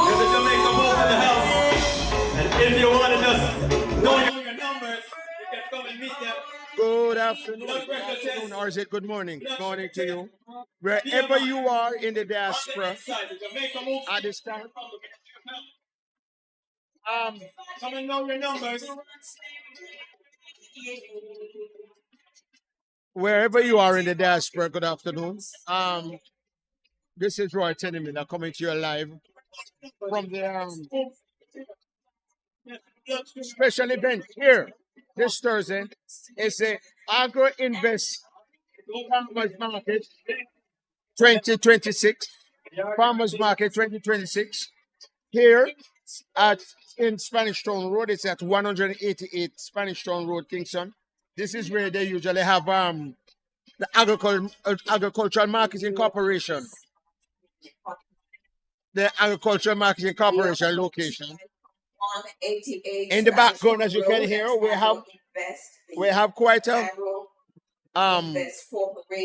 There's a Jamaica move in the house. And if you want to just know your numbers, you can come and meet them. Good afternoon, or is it good morning? Good morning to you. Wherever you are in the diaspora at this time. Come and know your numbers. Wherever you are in the diaspora, good afternoon. This is Roy Tenny coming to you live from the special event here this Thursday. It's the Agro-Invest Farmers Market 2026. Farmers Market 2026 here in Spanish Town Road. It's at 188 Spanish Town Road, Kingston. This is where they usually have the Agricultural Marketing Corporation. The Agricultural Marketing Corporation location. In the background, as you can hear, we have quite a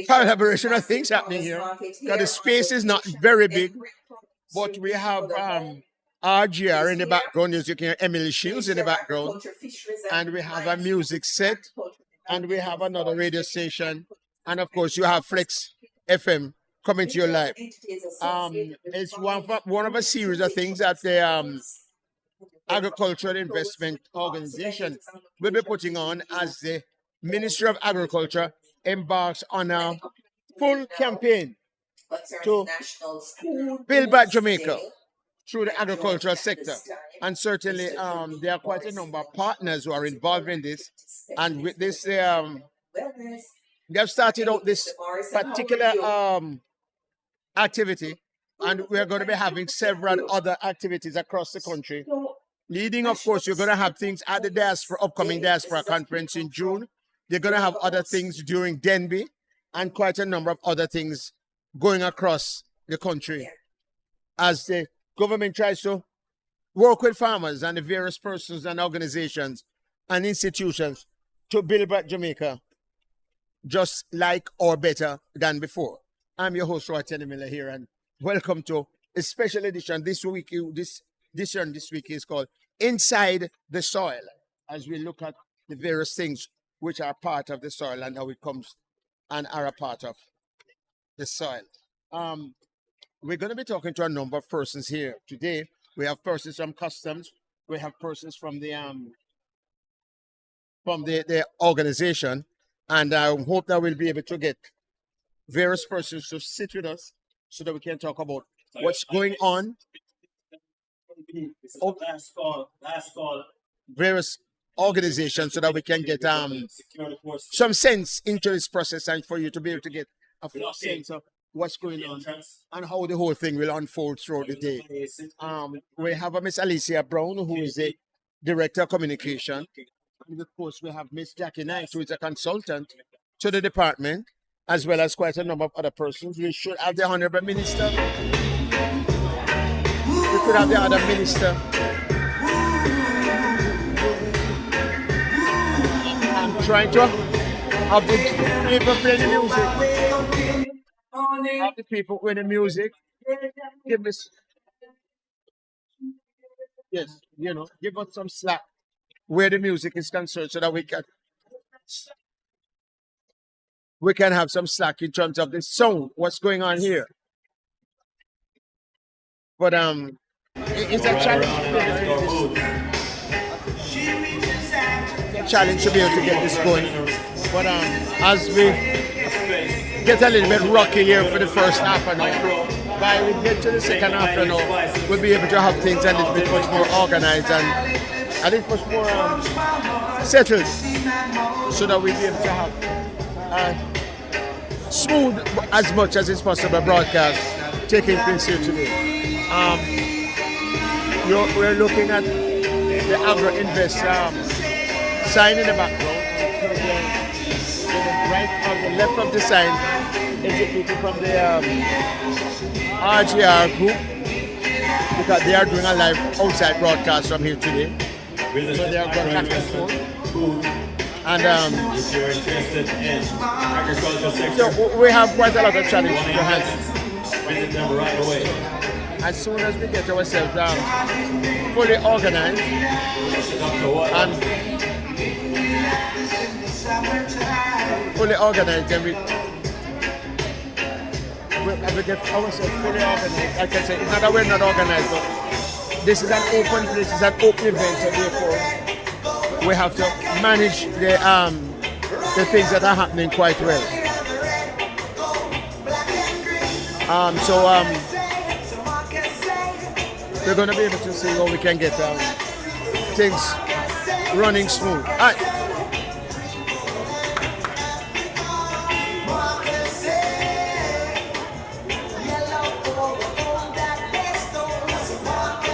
collaboration of things happening here. Because the space is not very big, but we have RGR in the background, as you can hear, Emily Shields in the background, and we have a music set, and we have another radio station, and of course you have Flex FM coming to your live. It's one of a series of things that the Agricultural Investment Organization will be putting on as the Ministry of Agriculture embarks on a full campaign to build back Jamaica through the agricultural sector. And certainly there are quite a number of partners who are involved in this. And with this, they have started out this particular activity, and we're going to be having several other activities across the country. Leading, of course, you're going to have things at the upcoming Diaspora Conference in June. They're going to have other things during Denby, and quite a number of other things going across the country as the government tries to work with farmers and the various persons and organizations and institutions to build back Jamaica just like or better than before. I'm your host, Roy Tenny here, and welcome to a special edition. This week is called Inside the Soil, as we look at the various things which are part of the soil and how it comes and are a part of the soil. We're going to be talking to a number of persons here today. We have persons from customs. We have persons from the organization, and I hope that we'll be able to get various persons to sit with us so that we can talk about what's going on. Last call. Various organizations so that we can get some sense into this process and for you to be able to get a full sense of what's going on and how the whole thing will unfold throughout the day. We have a Miss Alicia Brown, who is the Director of Communication. And of course, we have Miss Jackie Knight, who is a consultant to the department, as well as quite a number of other persons. We should have the Honorable Minister. We could have the other minister. I'm trying to have the people play the music. Have the people with the music. Give us, yes, give us some slack where the music is concerned, so that we can have some slack in terms of the sound, what's going on here. But it's a challenge. A challenge to be able to get this going. But as we get a little bit rocky here for the first half an hour, by we get to the second half an hour, we'll be able to have things a little bit much more organized and a little much more settled, so that we'll be able to have smooth as much as it's possible broadcast taking place here today. We're looking at the Agro-Invest sign in the background. Right on the left of the sign is the people from the RGR group, because they are doing a live outside broadcast from here today. So they are going back and forth. And if you're interested in agricultural sector, so we have quite a lot of challenges behind. visit them right away. As soon as we get ourselves fully organized and fully organized, then we get ourselves fully organized. Like I said, it's not that we're not organized, but this is an open place, it's an open event, so therefore we have to manage the things that are happening quite well. We're going to be able to see how we can get things running smooth. All right.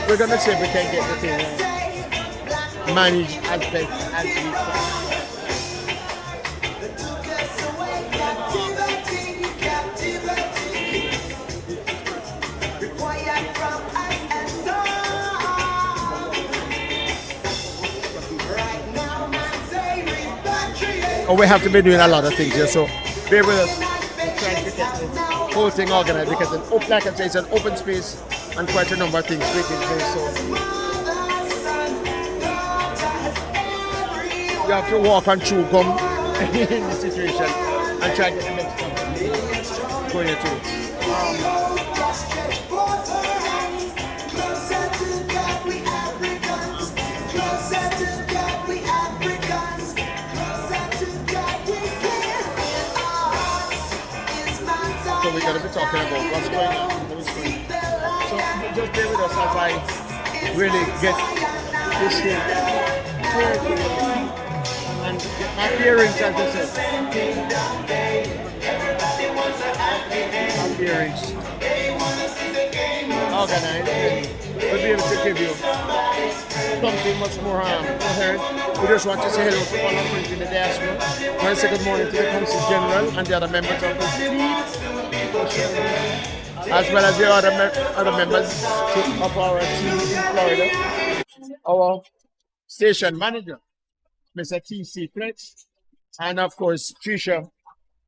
We're going to see if we can get the thing managed as best as we can. Oh, we have to be doing a lot of things here, so bear with us. We're trying to get the whole thing organized because, like I say, it's an open space and quite a number of things taking place. So you have to walk and chew gum in this situation and try to get the next one going into it. So we're going to be talking about what's going on. So just bear with us as I really get this thing clear and get my hearings, as I said. My hearings organized. We'll be able to give you something much more coherent. We just want to say hello to all our friends in the diaspora. We want to say good morning to the Consul General and the other members of the team, as well as the other members of our team in Florida. Our station manager, Mr. T.C. Flex, and of course, Trisha,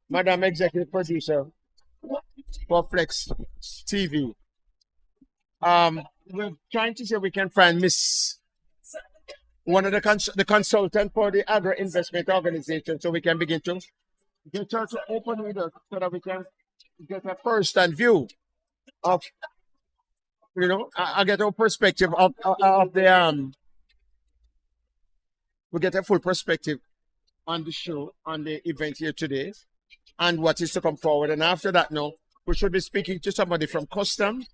Madam Executive Producer for Flex TV. We're trying to see if we can find one of the consultant for the Agro-Investment organization, so we can begin to get her to open with us so that we can get a first-hand view of, I get a perspective of the we get a full perspective on the show, on the event here today, and what is to come forward. And after that, now we should be speaking to somebody from Customs.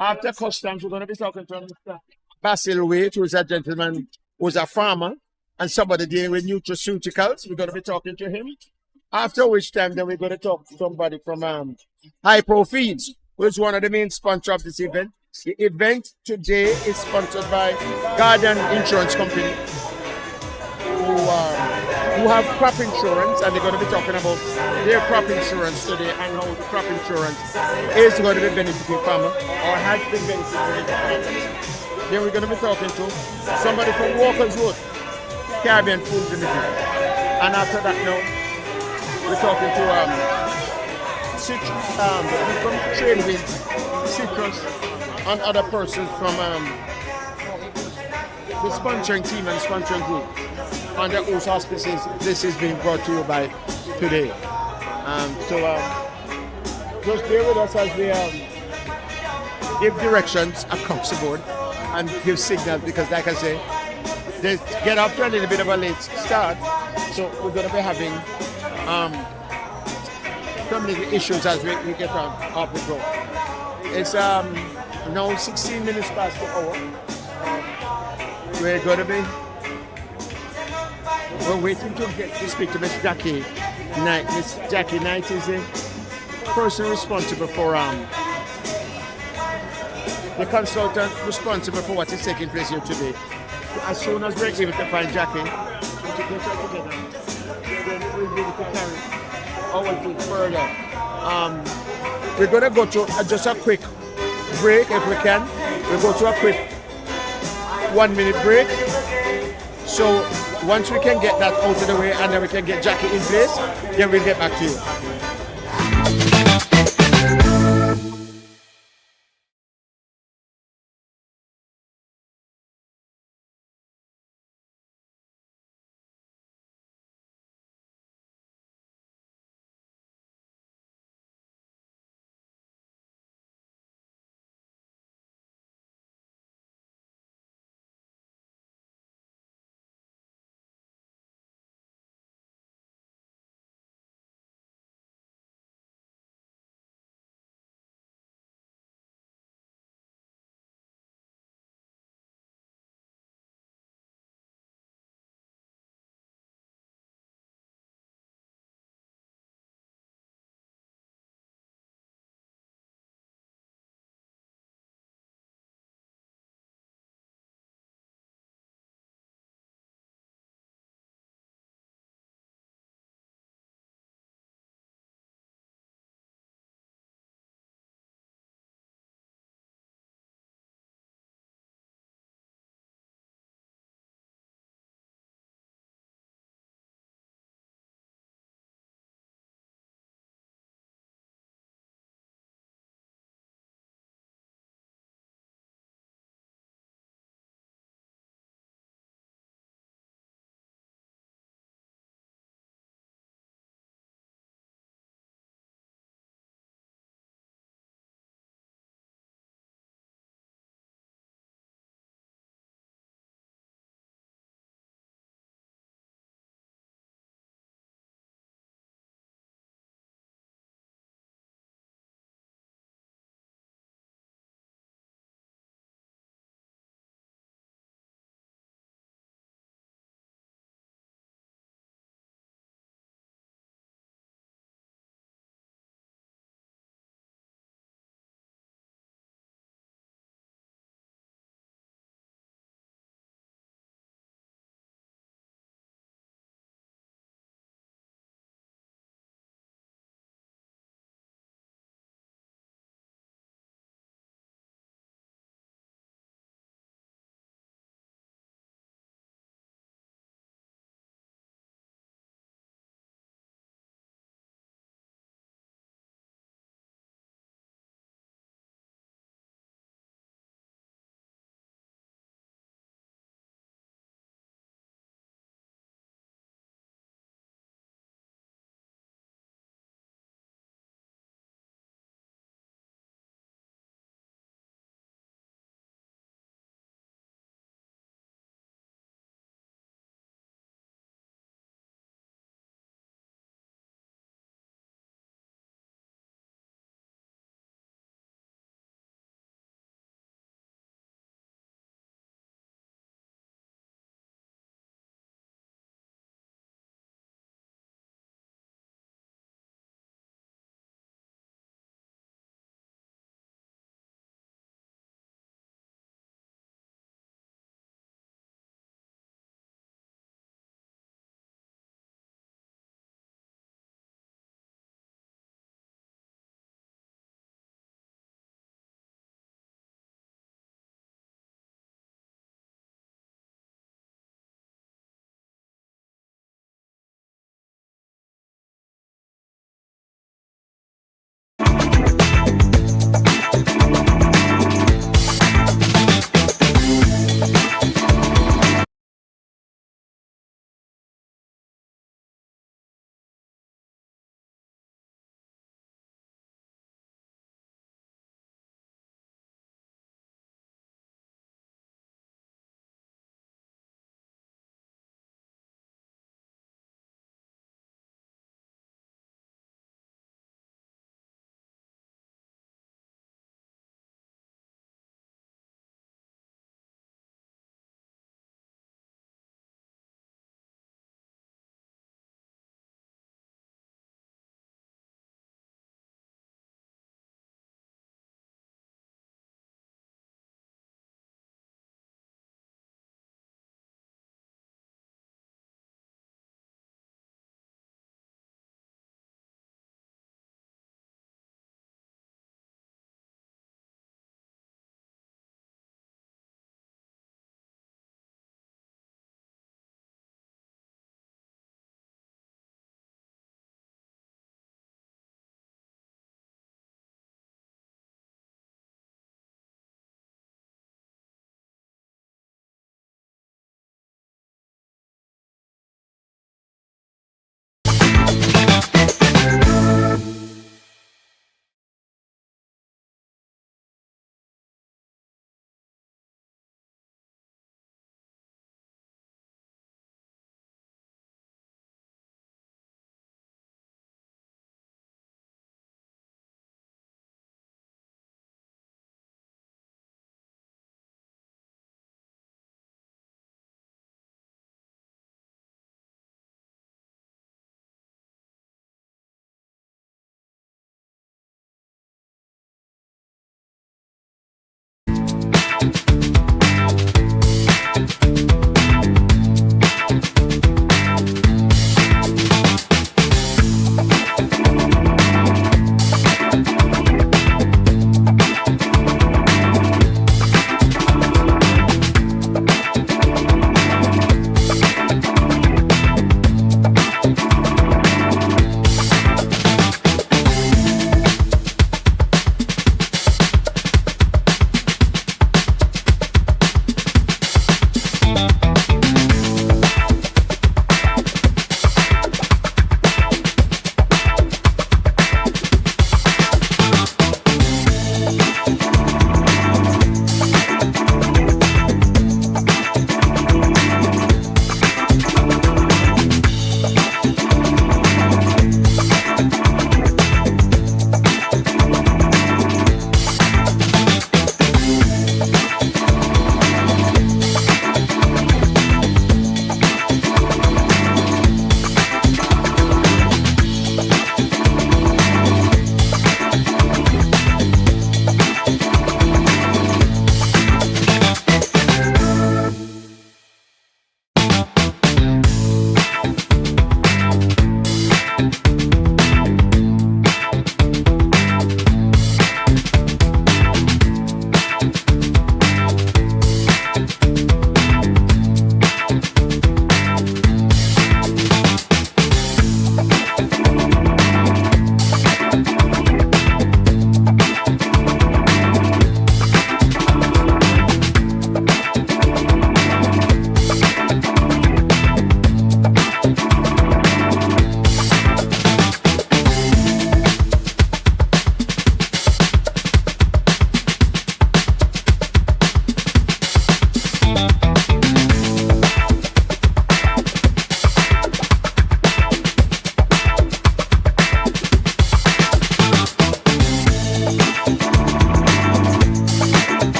After Customs, we're going to be talking to Mr. Basil Wade, who is a gentleman who's a farmer and somebody dealing with nutraceuticals. We're going to be talking to him. After which time, then we're going to talk to somebody from Hypro Feeds, who is one of the main sponsors of this event. The event today is sponsored by Guardian Insurance Company, who have crop insurance, and they're going to be talking about their crop insurance today and how the crop insurance is going to be benefiting farmers or has been benefiting farmers. Then we're going to be talking to somebody from Walker's Road, Caribbean Foods Limited. And after that now, we're talking to Citrus, from Trade with Citrus and other persons from the sponsoring team and sponsoring group. Under whose auspices this is being brought to you by today. Just bear with us as we give directions across the board and give signals, because like I say, they get off to a little bit of a late start, so we're going to be having some little issues as we get off the go. It's now 16 minutes past the hour. We're going to be We're waiting to get to speak to Miss Jackie Knight. Miss Jackie Knight is the person responsible for the consultant responsible for what is taking place here today. As soon as we're able to find Jackie and to get her together, then we'll be able to carry our things further. We're going to go to just a quick break if we can. We'll go to a quick 1 minute break. So once we can get that out of the way and then we can get Jackie in place, then we'll get back to you.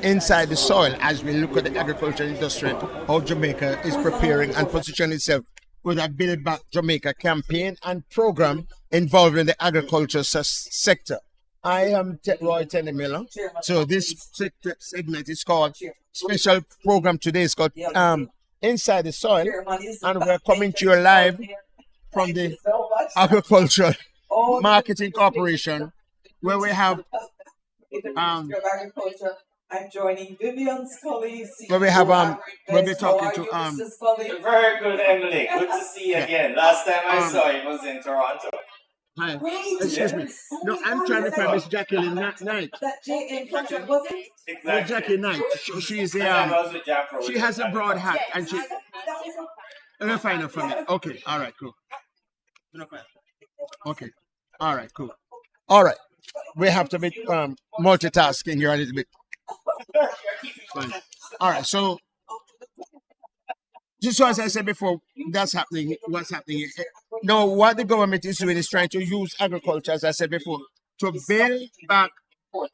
inside the soil as we look at the agriculture industry, how Jamaica is preparing and positioning itself with a Build Back Jamaica campaign and program involving the agriculture sector. I am Tenny Miller. So this segment is called, special program today is called Inside the Soil, and we're coming to you live from the Agricultural Marketing Corporation, where we have I'm joining Vivian's colleagues. where we have we'll be talking to Very good, Emily. Good to see you again. Last time I saw you was in Toronto. Hi. Excuse me. No, I'm trying to find Miss Jacqueline Knight. That JN contract was it? No, Jackie Knight. She's she has a broad hat and she. Let me find her for me. Okay. All right. Cool. Okay. All right. Cool. All right. We have to be multitasking here a little bit. Fine. All right. So, just as I said before, that's happening. What's happening? Now, what the government is doing is trying to use agriculture, as I said before, to build back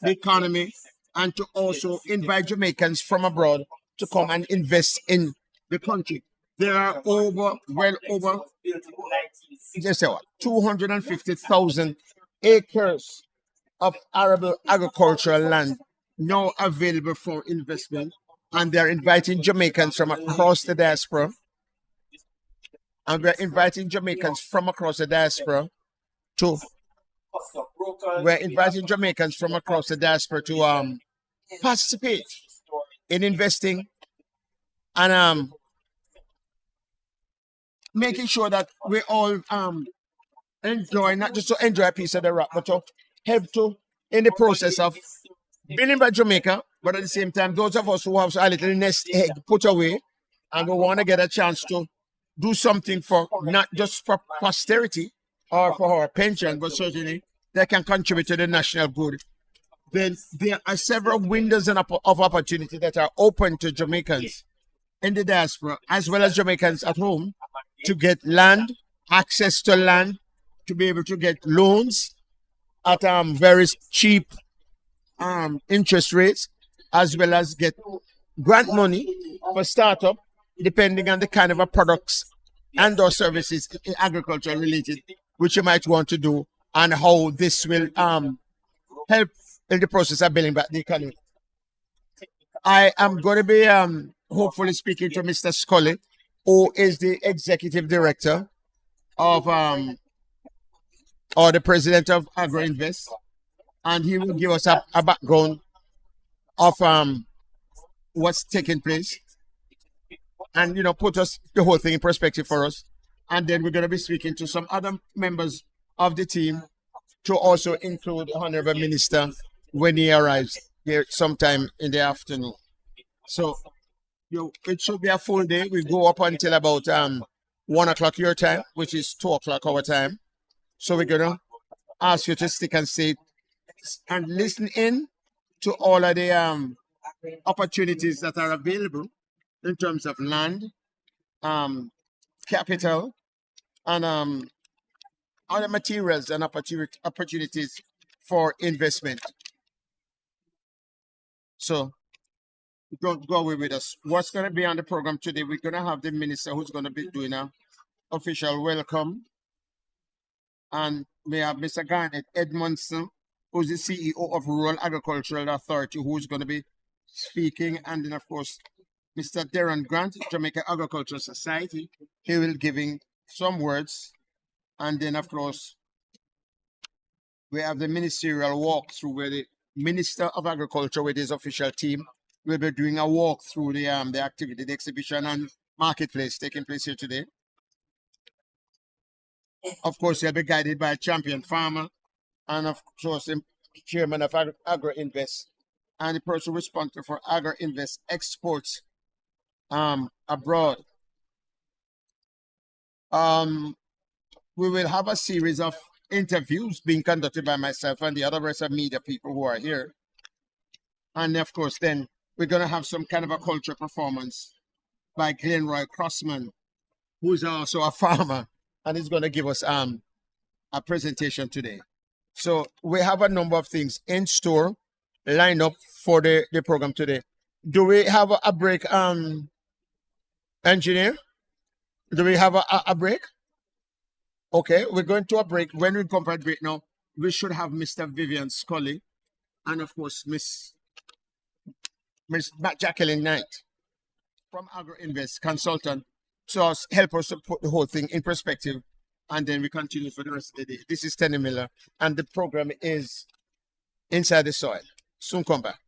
the economy and to also invite Jamaicans from abroad to come and invest in the country. There are well over, just say what, 250,000 acres of arable agricultural land now available for investment, and they're inviting Jamaicans from across the diaspora. And we're inviting Jamaicans from across the diaspora to participate in investing and making sure that we all enjoy, not just to enjoy a piece of the rock, but to help to in the process of building by Jamaica, but at the same time, those of us who have a little nest egg put away and we want to get a chance to do something for not just for posterity or for our pension, but certainly they can contribute to the national good. Then there are several windows of opportunity that are open to Jamaicans in the diaspora as well as Jamaicans at home to get land, access to land, to be able to get loans at very cheap interest rates, as well as get grant money for startup, depending on the kind of products and or services agriculture related, which you might want to do, and how this will help in the process of building back the economy. I am going to be hopefully speaking to Mr. Scully, who is the executive director of or the president of Agro-Invest, and he will give us a background of what's taking place, and put us the whole thing in perspective for us. And then we're going to be speaking to some other members of the team, to also include the Honorable Minister when he arrives here sometime in the afternoon. So it should be a full day. We go up until about 1 o'clock your time, which is 2 o'clock our time. So we're gonna ask you to stick and stay and listen in to all of the opportunities that are available in terms of land, capital, and other materials and opportunities for investment. So don't go away with us. What's going to be on the program today? We're going to have the minister who's going to be doing an official welcome. And we have Mr. Garnet Edmondson, who's the CEO of Rural Agricultural Authority, who's going to be speaking. And then, of course, Mr. Darren Grant, Jamaica Agricultural Society, he will giving some words. And then, of course, we have the ministerial walkthrough where the Minister of Agriculture with his official team will be doing a walk through the activity, the exhibition and marketplace taking place here today. Of course, they'll be guided by a champion farmer and, of course, the chairman of Agro-Invest and the person responsible for Agro-Invest exports abroad. We will have a series of interviews being conducted by myself and the other rest of media people who are here. And of course, then we're going to have some kind of a culture performance by Glenroy Crossman, who is also a farmer, and he's going to give us a presentation today. So we have a number of things in store lined up for the program today. Do we have a break, engineer? Do we have a break? Okay, we're going to a break. When we come for a break now, we should have Mr. Vivian Scully and, of course, Miss Jacqueline Knight from Agro-Invest, consultant, to help us to put the whole thing in perspective, and then we continue for the rest of the day. This is Tenny Miller, and the program is Inside the Soil. Soon come back.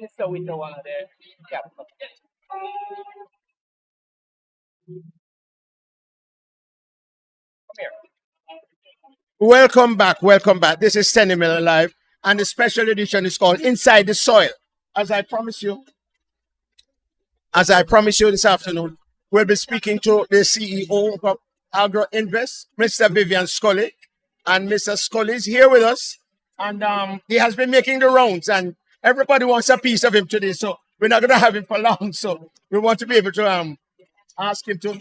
minister with one of the capital. Come here. Welcome back. Welcome back. This is Tenny Miller Live, and the special edition is called Inside the Soil. As I promised you this afternoon, we'll be speaking to the CEO of Agro-Invest, Mr. Vivian Scully. And Mr. Scully is here with us, and he has been making the rounds, and everybody wants a piece of him today, so we're not going to have him for long. So we want to be able to ask him to,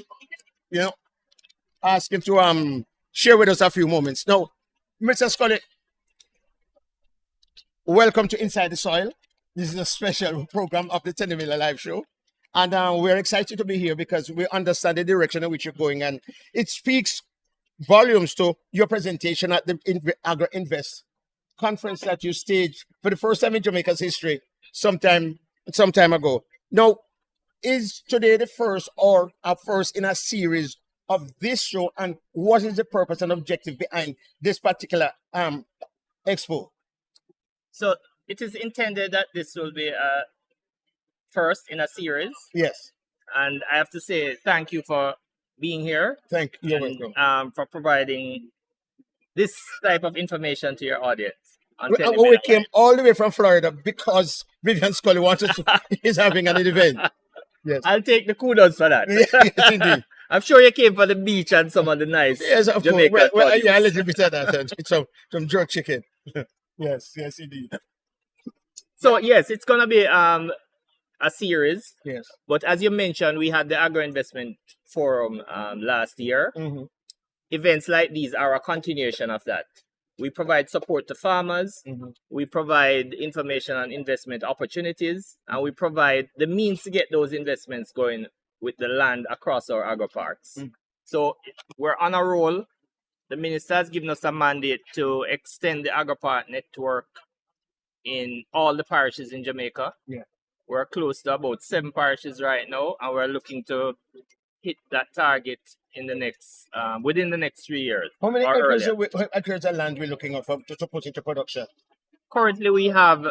share with us a few moments. Now, Mr. Scully, welcome to Inside the Soil. This is a special program of the Tenny Miller Live Show. And we're excited to be here because we understand the direction in which you're going. And it speaks volumes to your presentation at the Agro-Invest conference that you staged for the first time in Jamaica's history some time ago. Now, is today the first or a first in a series of this show, and what is the purpose and objective behind this particular expo? So it is intended that this will be a first in a series. Yes. And I have to say thank you for being here. Thank you. And for providing this type of information to your audience. We came all the way from Florida because Vivian Scully is having an event. Yes. I'll take the kudos for that. Yes, indeed. I'm sure you came for the beach and some of the nice Jamaican yeah, a little bit of that. And some jerk chicken. Yes, indeed. So, yes, it's going to be a series. Yes. But as you mentioned, we had the Agro-Investment Forum last year. Mm-hmm. Events like these are a continuation of that. We provide support to farmers. Mm-hmm. We provide information on investment opportunities. And we provide the means to get those investments going with the land across our agro parks. Mm-hmm. So we're on a roll. The minister has given us a mandate to extend the agro park network in all the parishes in Jamaica. Yeah. We're close to about 7 parishes right now, and we're looking to hit that target in the next within the next 3 years. How many acres of land we're looking at to put into production? Currently, we have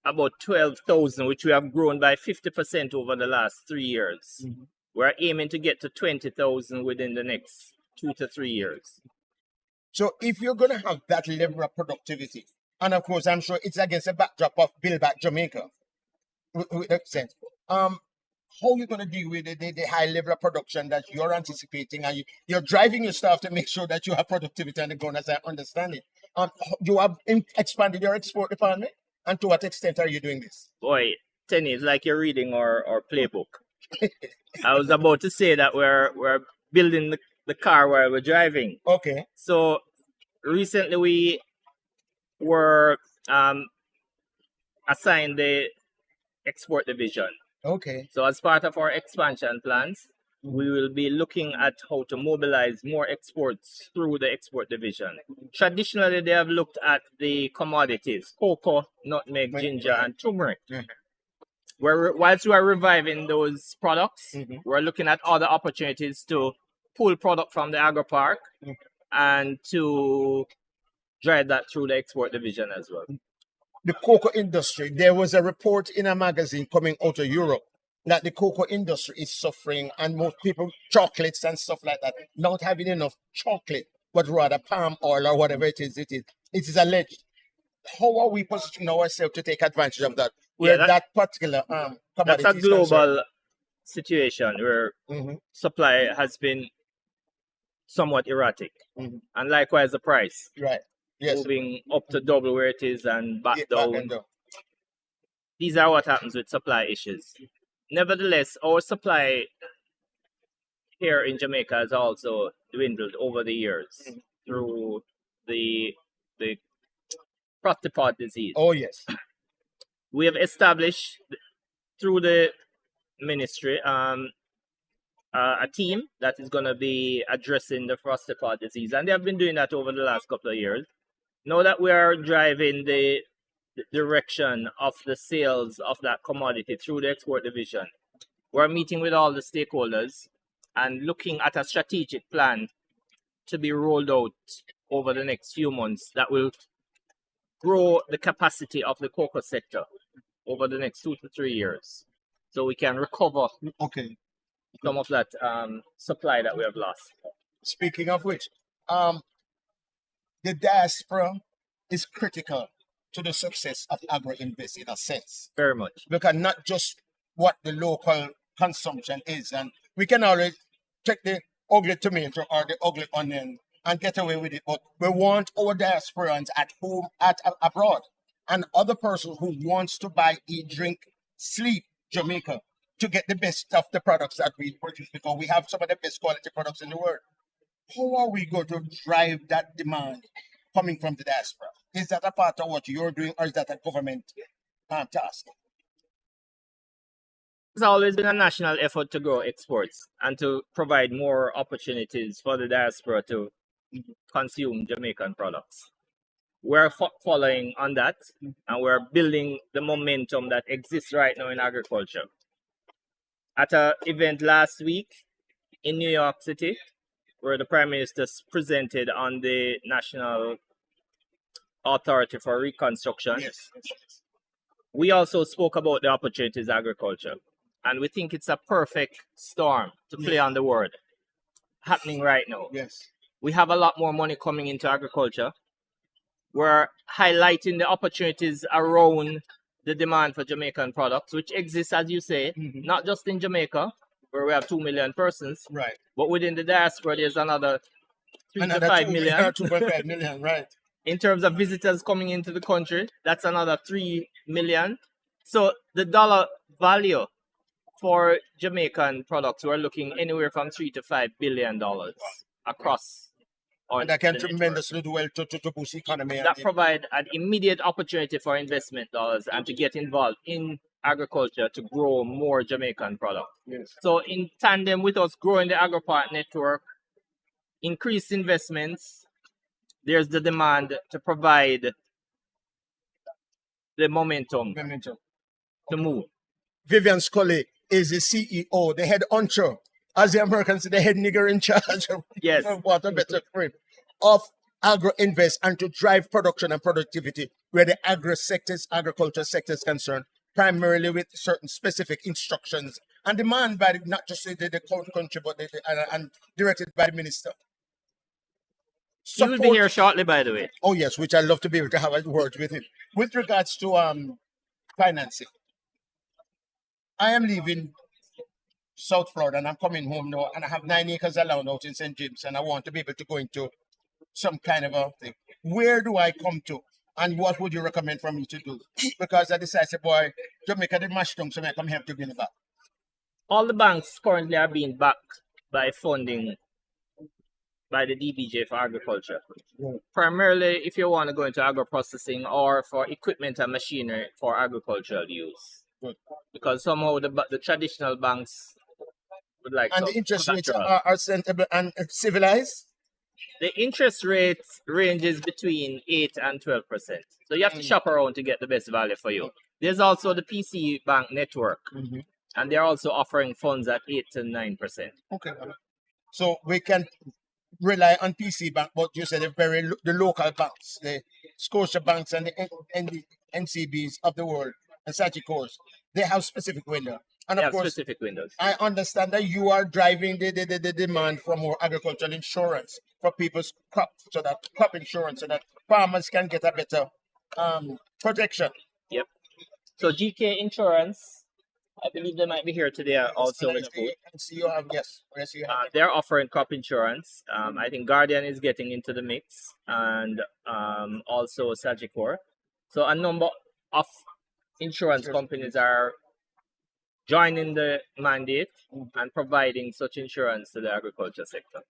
about 12,000, which we have grown by 50% over the last 3 years. Mm-hmm. We're aiming to get to 20,000 within the next 2 to 3 years. So if you're going to have that level of productivity, and of course, I'm sure it's against the backdrop of Build Back Jamaica, with that sense, how are you going to deal with the high level of production that you're anticipating, and you're driving your staff to make sure that you have productivity on the ground, as I understand it? You have expanded your export department, and to what extent are you doing this? Boy, Tenny, it's like you're reading our playbook. I was about to say that we're building the car while we're driving. Okay. So recently we were assigned the export division. Okay. So as part of our expansion plans, we will be looking at how to mobilize more exports through the export division. Traditionally, they have looked at the commodities, cocoa, nutmeg, ginger, and turmeric. Whilst we are reviving those products, we're looking at other opportunities to pull product from the agro park and to drive that through the export division as well. The cocoa industry, there was a report in a magazine coming out of Europe that the cocoa industry is suffering, and most people, chocolates and stuff like that, not having enough chocolate, but rather palm oil or whatever it is. It is alleged. How are we positioning ourselves to take advantage of that? Where that particular commodity that's a global situation where supply has been somewhat erratic, and likewise the price. Right. Yes. Moving up to double where it is and back down. These are what happens with supply issues. Nevertheless, our supply here in Jamaica has also dwindled over the years through the frosty disease. Oh, yes. We have established through the ministry a team that is going to be addressing the frosty disease, and they have been doing that over the last couple of years. Now that we are driving the direction of the sales of that commodity through the export division, we're meeting with all the stakeholders and looking at a strategic plan to be rolled out over the next few months that will grow the capacity of the cocoa sector over the next 2 to 3 years, so we can recover Okay. some of that supply that we have lost. Speaking of which, the diaspora is critical to the success of Agro-Invest in a sense. Very much. Look at not just what the local consumption is, and we can always take the ugly tomato or the ugly onion and get away with it, but we want our diasporans at home, abroad, and other person who wants to buy, eat, drink, sleep Jamaica to get the best of the products that we produce, because we have some of the best quality products in the world. How are we going to drive that demand coming from the diaspora? Is that a part of what you're doing, or is that a government task? It's always been a national effort to grow exports and to provide more opportunities for the diaspora to consume Jamaican products. We're following on that, and we're building the momentum that exists right now in agriculture. At an event last week in New York City, where the Prime Minister presented on the National Authority for Reconstruction, Yes. we also spoke about the opportunities in agriculture. And we think it's a perfect storm to play on the word happening right now. Yes. We have a lot more money coming into agriculture. We're highlighting the opportunities around the demand for Jamaican products, which exists, as you say, not just in Jamaica, where we have 2 million persons, Right. but within the diaspora, there's another 3 to 5 million. 2.5 million, right. In terms of visitors coming into the country, that's another 3 million. So the dollar value for Jamaican products, we're looking anywhere from $3 to $5 billion across. And that can tremendously do well to boost the economy. That provide an immediate opportunity for investment dollars and to get involved in agriculture to grow more Jamaican products. Yes. So in tandem with us growing the AgroPart network, increased investments, there's the demand to provide the momentum to move. Vivian Scully is the CEO, the head honcho, as the Americans say, the head nigger in charge of Yes. what a better frame of Agro-Invest, and to drive production and productivity where the agriculture sector is concerned, primarily with certain specific instructions and demand by not just the country, but and directed by the minister. He will be here shortly, by the way. Oh yes, which I love to be able to have a word with him. With regards to financing, I am leaving South Florida and I'm coming home now, and I have 9 acres of land out in St. James, and I want to be able to go into some kind of a thing. Where do I come to, and what would you recommend for me to do? Because I decided, boy, Jamaica did mash down, so I come here to give it back. All the banks currently are being backed by funding by the DBJ for agriculture. Primarily, if you want to go into agro-processing or for equipment and machinery for agricultural use. Because somehow the traditional banks would like And the interest rates are sensible and civilized? The interest rate ranges between 8 and 12%. So you have to shop around to get the best value for you. There's also the PC Bank network, and they're also offering funds at 8 to 9%. Okay. So we can rely on PC Bank, but you said the local banks, the Scotia banks and the NCBs of the world, and Sagicors, they have specific windows. And of course, specific windows. I understand that you are driving the demand for more agricultural insurance for people's crops, so that crop insurance, so that farmers can get a better protection. Yep. So GK Insurance, I believe they might be here today also. They're offering crop insurance. I think Guardian is getting into the mix, and also Sagicor. So a number of insurance companies are joining the mandate and providing such insurance to the agriculture sector.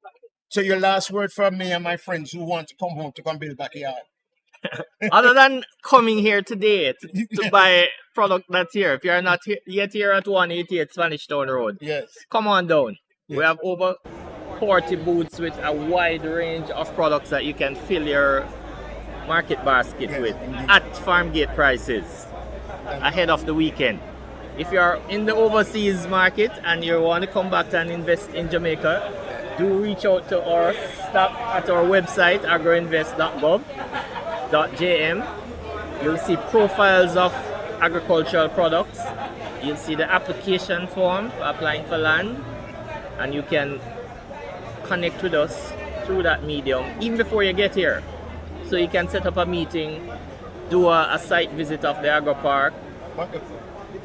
So your last word from me and my friends who want to come home to come build backyard. Other than coming here today to buy product that's here, if you're not yet here at 188 Spanish Town Road, yes, come on down. Yes. We have over 40 booths with a wide range of products that you can fill your market basket with at farm gate prices ahead of the weekend. If you're in the overseas market and you want to come back and invest in Jamaica, do reach out to our staff at our website, agro-invest.gov.jm. You'll see profiles of agricultural products. You'll see the application form for applying for land, and you can connect with us through that medium even before you get here. So you can set up a meeting, do a site visit of the agro park. Wonderful.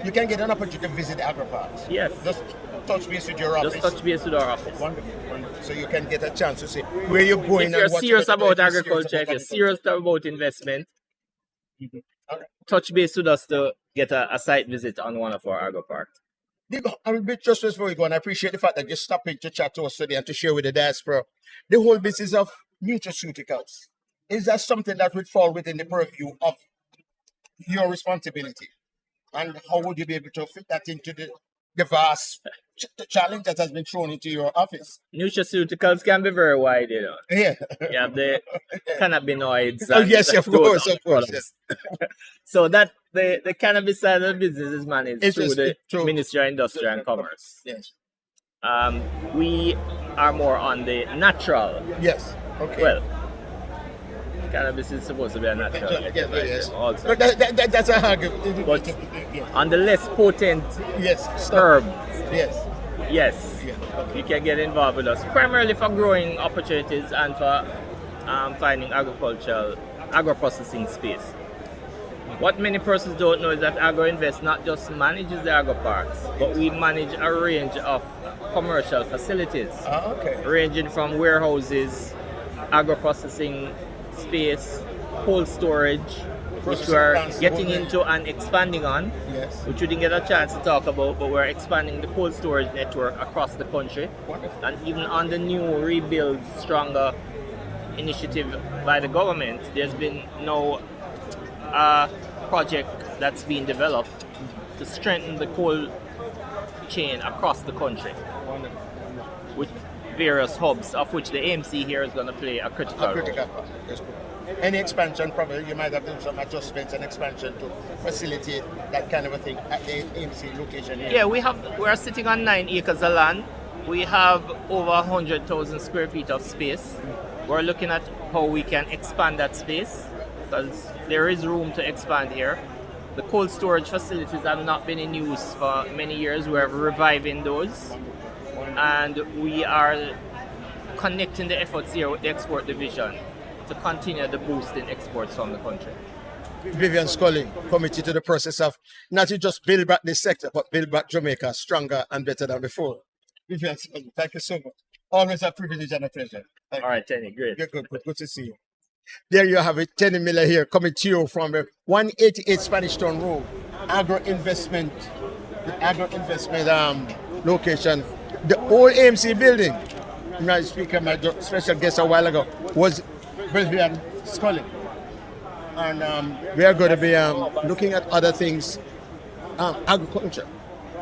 You can get an opportunity to visit the agro parks. Yes. Just touch base with your office. Just touch base with our office. Wonderful, wonderful. So you can get a chance to see where you're going. If you're and what serious you're about doing, agriculture, if you're serious about investment, Okay. touch base with us to get a site visit on one of our agro parks. I will be just before we go, and I appreciate the fact that you stopped in to chat to us today and to share with the diaspora the whole business of nutraceuticals. Is that something that would fall within the purview of your responsibility? And how would you be able to fit that into the vast challenge that has been thrown into your office? Nutraceuticals can be very wide, you know. Yeah. You have the cannabinoids. Oh, and yes, of those course, other of course. products. Yes. So that the cannabis side of the business is managed It's through just the through- Ministry of Industry and Commerce. Yes. We are more on the natural. Yes. Okay. Well, cannabis is supposed to be a natural. Yes. Also. But that's a hard. But Yes. on the less potent Yes. herb, Yes. yes, Yeah. you can get involved with us, primarily for growing opportunities and for finding agro-processing space. What many persons don't know is that Agro-Invest not just manages the agro parks, but we manage a range of commercial facilities, Okay. ranging from warehouses, agro-processing space, cold storage, which Processing we're plants, getting okay. into and expanding on, Yes. which we didn't get a chance to talk about, but we're expanding the cold storage network across the country. Wonderful. And even on the new Rebuild Stronger initiative by the government, there's been no project that's being developed to strengthen the cold chain across the country Wonderful. with various hubs, of which the AMC here is going to play a critical role. Critical part. Yes. Any expansion, probably you might have done some adjustments and expansion to facilitate that kind of a thing at the AMC location here. Yeah, we're sitting on 9 acres of land. We have over 100,000 square feet of space. We're looking at how we can expand that space because there is room to expand here. The cold storage facilities have not been in use for many years. We're reviving those. And we are connecting the efforts here with the export division to continue the boost in exports from the country. Vivian Scully committed to the process of not to just build back this sector, but build back Jamaica stronger and better than before. Vivian Scully, thank you so much. Always a privilege and a pleasure. Thank All right, Tenny, great. you. Good to see you. There you have it, Tenny Miller here, coming to you from the 188 Spanish Town Road, Agro-Investment, the Agro-Investment location. The old AMC building, my speaker, my special guest a while ago, was Vivian Scully. And we are going to be looking at other things, agriculture,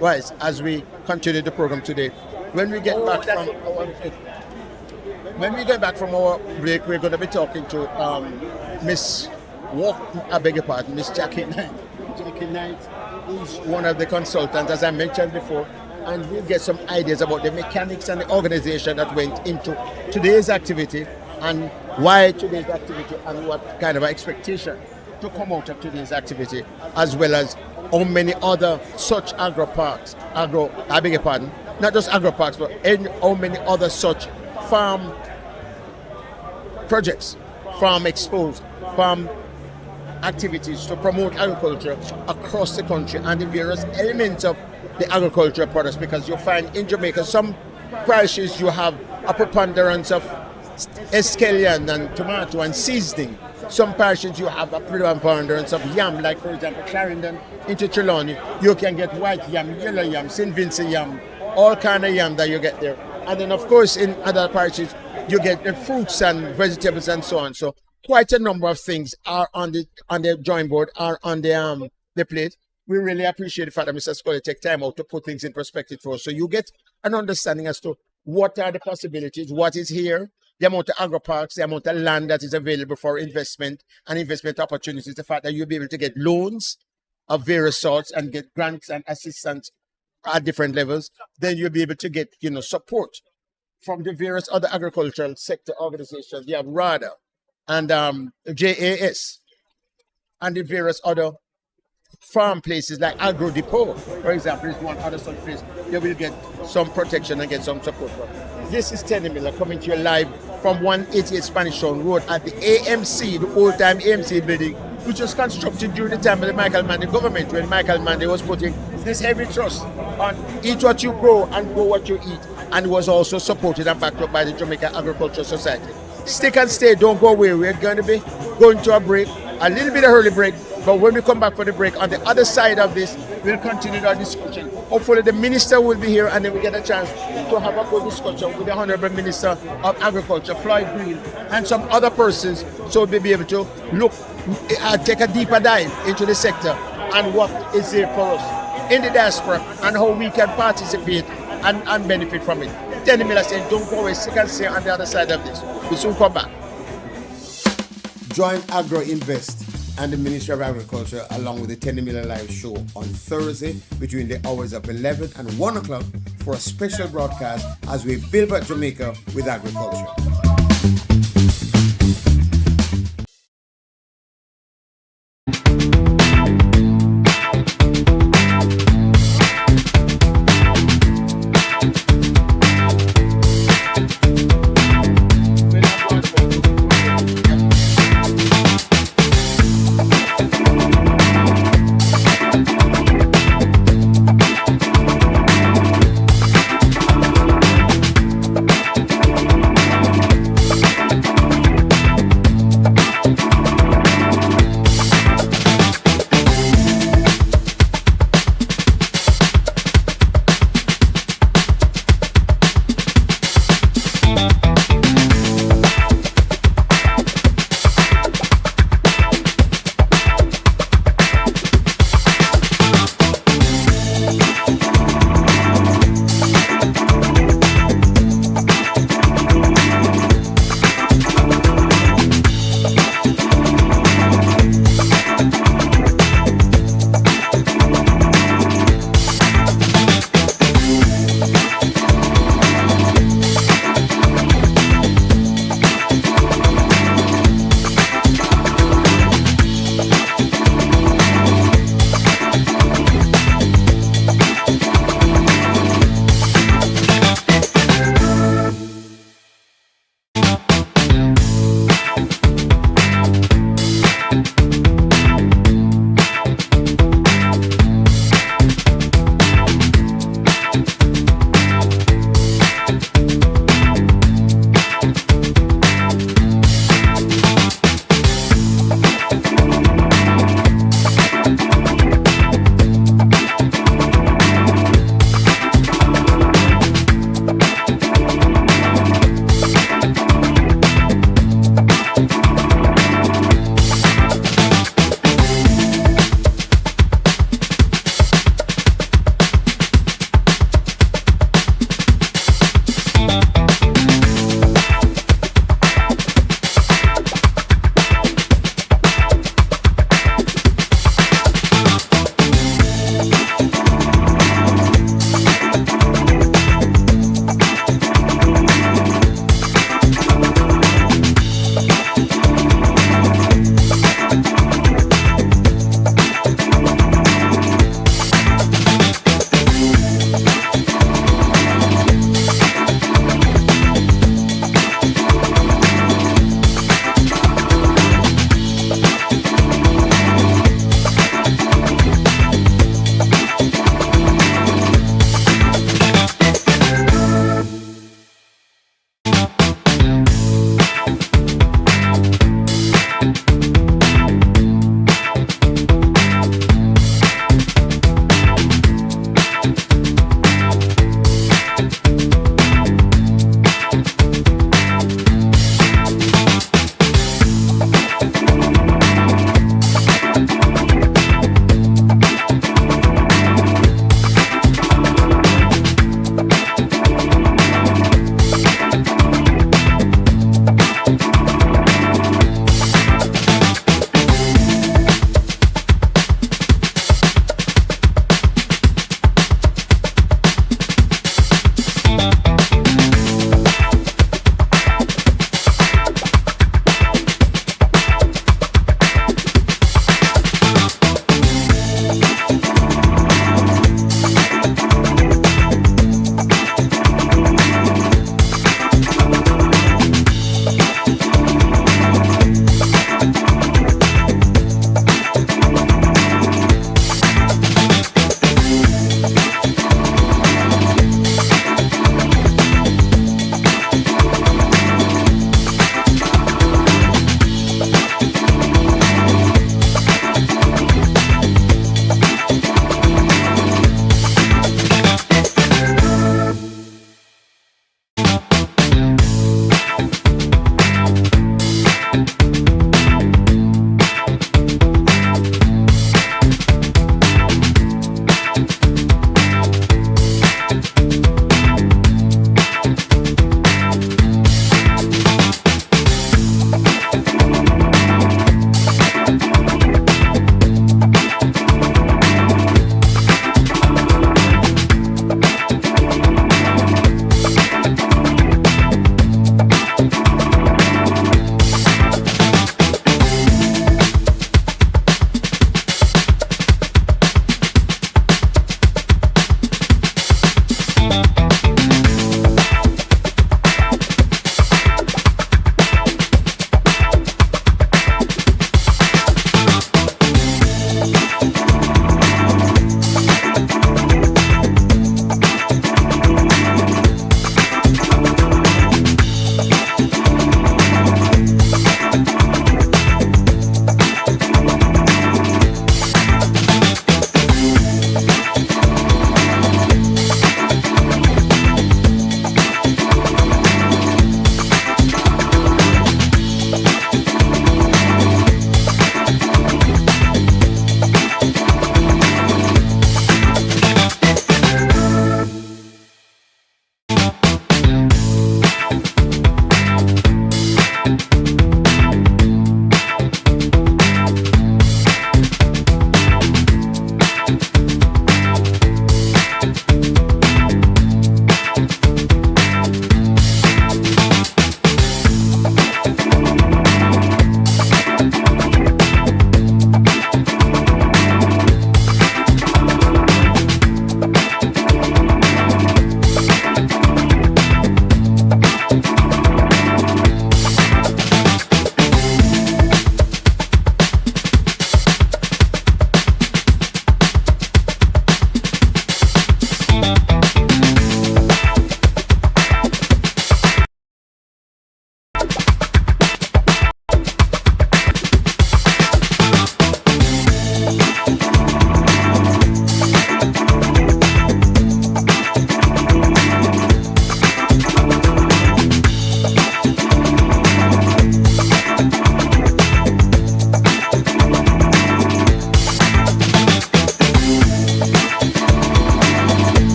wise, as we continue the program today. When we get back from our break, we're going to be talking to Miss Miss Jackie Knight. Jackie Knight is one of the consultants, as I mentioned before, and we'll get some ideas about the mechanics and the organization that went into today's activity and why today's activity and what kind of expectation to come out of today's activity, as well as how many other such agro parks, not just agro parks, but how many other such farm projects, farm exposed, farm activities to promote agriculture across the country and the various elements of the agricultural products, because you'll find in Jamaica some parishes you have a preponderance of escallion and tomato and seasoning. Some parishes you have a preponderance of yam, like for example Clarendon into Trelawney, you can get white yam, yellow yam, St. Vincent yam, all kind of yam that you get there. And then of course in other parishes you get the fruits and vegetables and so on. So quite a number of things are on the drawing board, are on the plate. We really appreciate the fact that Mr. Scully take time out to put things in perspective for us. So you get an understanding as to what are the possibilities, what is here, the amount of agro parks, the amount of land that is available for investment and investment opportunities, the fact that you'll be able to get loans of various sorts and get grants and assistance at different levels. Then you'll be able to get, support from the various other agricultural sector organizations. You have RADA and JAS and the various other farm places like Agro Depot, for example, is one other such place. They will get some protection and get some support from. This is Tenny Miller coming to you live from 188 Spanish Town Road at the AMC, the old-time AMC building, which was constructed during the time of the Michael Manley government, when Michael Manley was putting this heavy trust on eat what you grow and grow what you eat, and was also supported and backed up by the Jamaica Agricultural Society. Stick and stay, don't go away. We're going to be going to a break, a little bit of early break, but when we come back for the break, on the other side of this, we'll continue our discussion. Hopefully the minister will be here and then we get a chance to have a good discussion with the Honorable Minister of Agriculture, Floyd Green, and some other persons, so we'll be able to look, take a deeper dive into the sector and what is there for us in the diaspora and how we can participate and benefit from it. Tenny Miller saying, don't go away, stick and stay on the other side of this. We'll soon come back. Join Agro-Invest and the Ministry of Agriculture along with the Tenny Miller Live Show on Thursday between the hours of 11 and 1 o'clock for a special broadcast as we build back Jamaica with agriculture.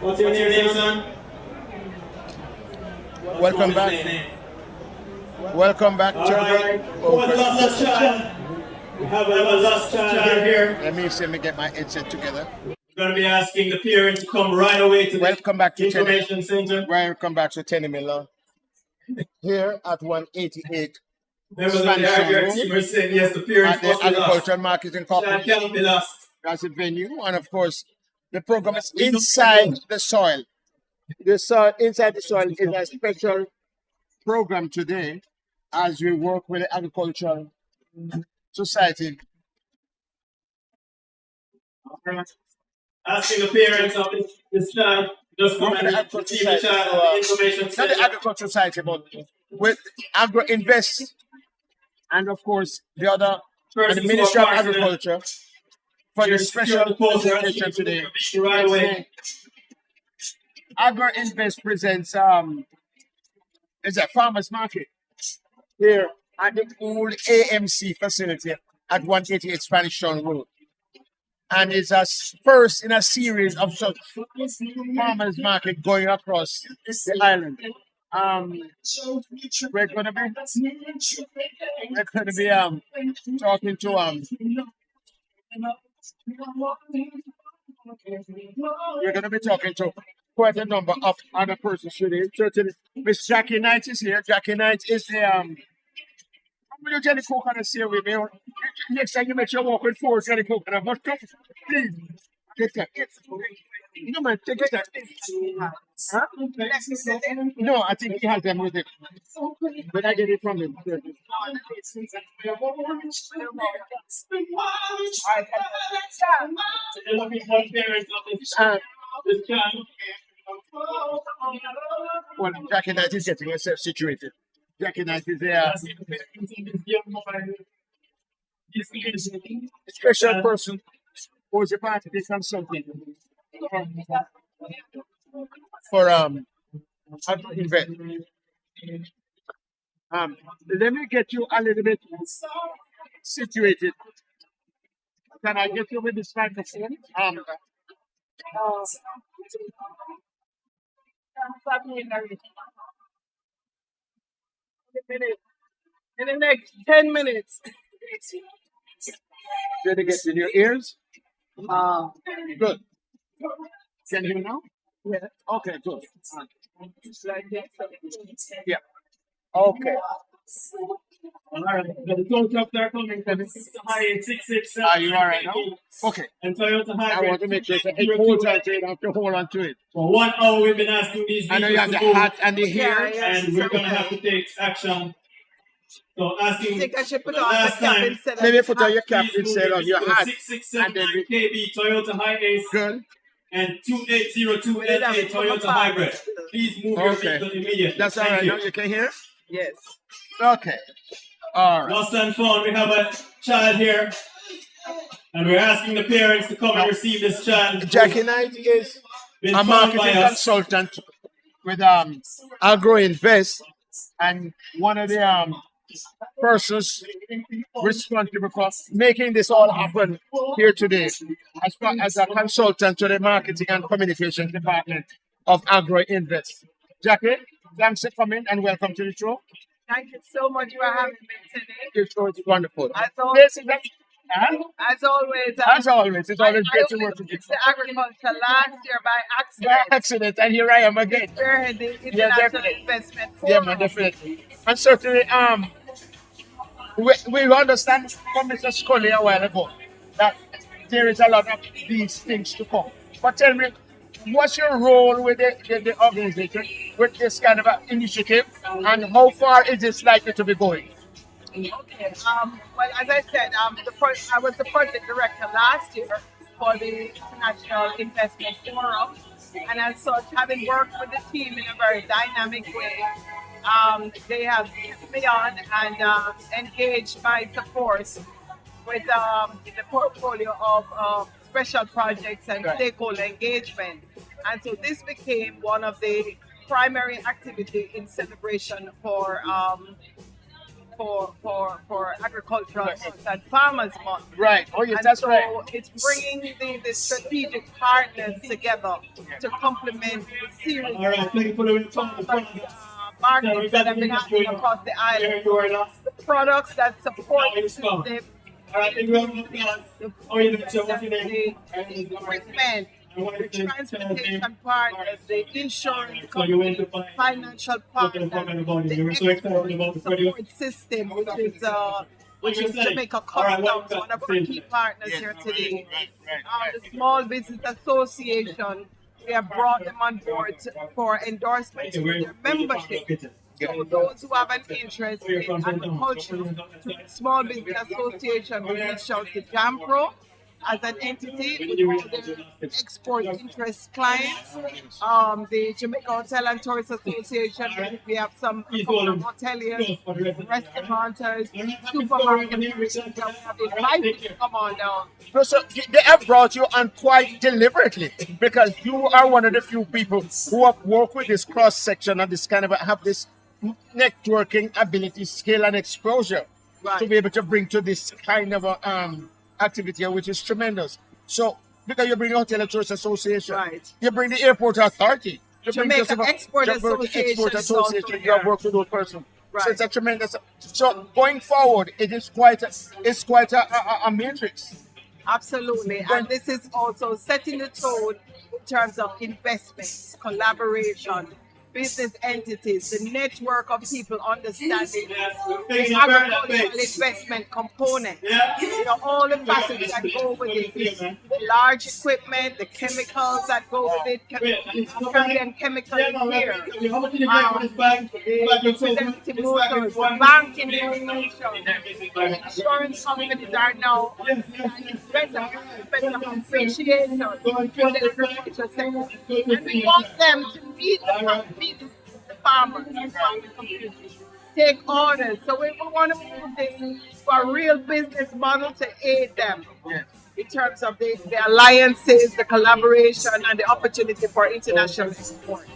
What's your name, son? Welcome back. Welcome back, All children. right. Who was the last child? We have a last child here. Let me get my headset together. We're going to be asking the parents to come right away to Welcome back the to Tenny. information center. Welcome back to Tenny Miller. Here at 188 Members of the Spanish RGR Road team are saying yes, the parents at the must be lost. Agricultural Marketing Child Corporation. cannot be lost. That's the venue, and of course, the program is inside the soil. The soil inside the soil is a special program today, as we work with the Agricultural Society. Asking the parents of this child just come and see the child at the information Not the center. Agricultural Society, but with Agro-Invest, and of course the other, and the Persons Ministry who of are part of Agriculture for the Your special security post are presentation asking today. you to be right away. Agro-Invest presents it's a farmers market here at the old AMC facility at 188 Spanish Town Road. and it's a first in a series of such farmers market going across the island. We're gonna be talking to we're gonna be talking to quite a number of other persons today. Certainly, Miss Jackie Knight is here. Jackie Knight is the will you Jenny Coconut here with me? Next time you make your walk with four Jenny Coconut, but come, please. Get that. No man, take it. Huh? No, I think he has them with him. But I get it from him. Well, Jackie Knight is getting herself situated. Jackie Knight is there. Special person who is a part of the consulting for Agro-Investment. Let me get you a little bit situated. Can I get you with this microphone? In the next 10 minutes. Did it get in your ears? Good. Can you hear now? Yeah. Okay, good. Like this. Yeah. Okay. All right, the tow trucks are coming from high 66. Are you all right now? Okay. And Toyota I Hybrid. want to make sure that it holds on to it. I have to hold on to it. For 1 hour, we've been asking these I know you have vehicles the to move, hat and the hair. and we're going to have to take action. So I asking think I should put the on the last cap time, instead of Maybe put on your cap please move instead of your to hat. 6679 KB Toyota Hi-Ace Good. and 2802 We did have LA it from Toyota afar. Hybrid. Please move your Okay. vehicle immediately. That's all Thank right you. now. You can hear? Yes. Okay. All right. Lost and found, we have a child here, and we're asking the parents to come and receive this child. Jackie Knight is Been a found by marketing us. consultant with Agro-Invest, and one of the persons responsible for making this all happen here today as a consultant to the marketing and communications department of Agro-Invest. Jackie, thanks for coming and welcome to the show. Thank you so much for having me today. Your show is wonderful. As always, This is as always, as always, it's always I great to only work with you. did the agriculture last year by By accident. accident, and here I am again. Spearhead the Yeah, International definitely. Investment Yeah, Forum. man, definitely. And certainly, we understand from Mr. Scully a while ago that there is a lot of these things to come. But tell me, what's your role with the organization with this kind of initiative, and how far is this likely to be going? Okay. Well, as I said, I was the project director last year for the International Investment Forum, and as such, having worked with the team in a very dynamic way, they have kept me on and engaged my support with the portfolio of special projects and Right. stakeholder engagement. And so this became one of the primary activity in celebration for agricultural month and farmers month. Right. Oh, yes, And that's so right. it's bringing the strategic partners together to complement the series All right, thank you for the time. markets that have been happening across the island. The products that support the system, All right, thank you very much. Oh, you know, so what's your name? the equipment, the transportation partners, the insurance So you went company, to find financial partners, talking about it. the You were so excited about the video. support system, which is Jamaica All right, Customs, one of our key partners here today. Right. The Small Business Association, we have brought them on board for endorsement to their membership. So those who have an interest in agriculture, through the Small Business Association will reach out to JAMPRO as an entity with all their export interest clients. The Jamaica Hotel and Tourist Association, we have some hoteliers, restaurateurs, supermarkets that we have invited to come on down. No, so they have brought you on quite deliberately, because you are one of the few people who have worked with this cross section and this kind of have this networking ability, skill, and exposure to Right. be able to bring to this kind of activity, which is tremendous. So because you bring the Hotel and Tourist Association, Right. you bring the Airport Authority, you bring Jamaica just Export Export Association is also Association. You have here. worked with those persons. So Right. it's a tremendous. So going forward, it's quite a matrix. Absolutely. And this is also setting the tone in terms of investments, collaboration, business entities, the network of people understanding the agricultural investment component. You know, all the facets that go with it, the large equipment, the chemicals that go with it, Caribbean chemical here, the representative motors, the banking institution, insurance companies are now better appreciation for the agriculture sector. And we want them to meet the farmers, the farming community, take orders. So we want to move this to a real business model to aid them in terms of the alliances, the collaboration, and the opportunity for international export.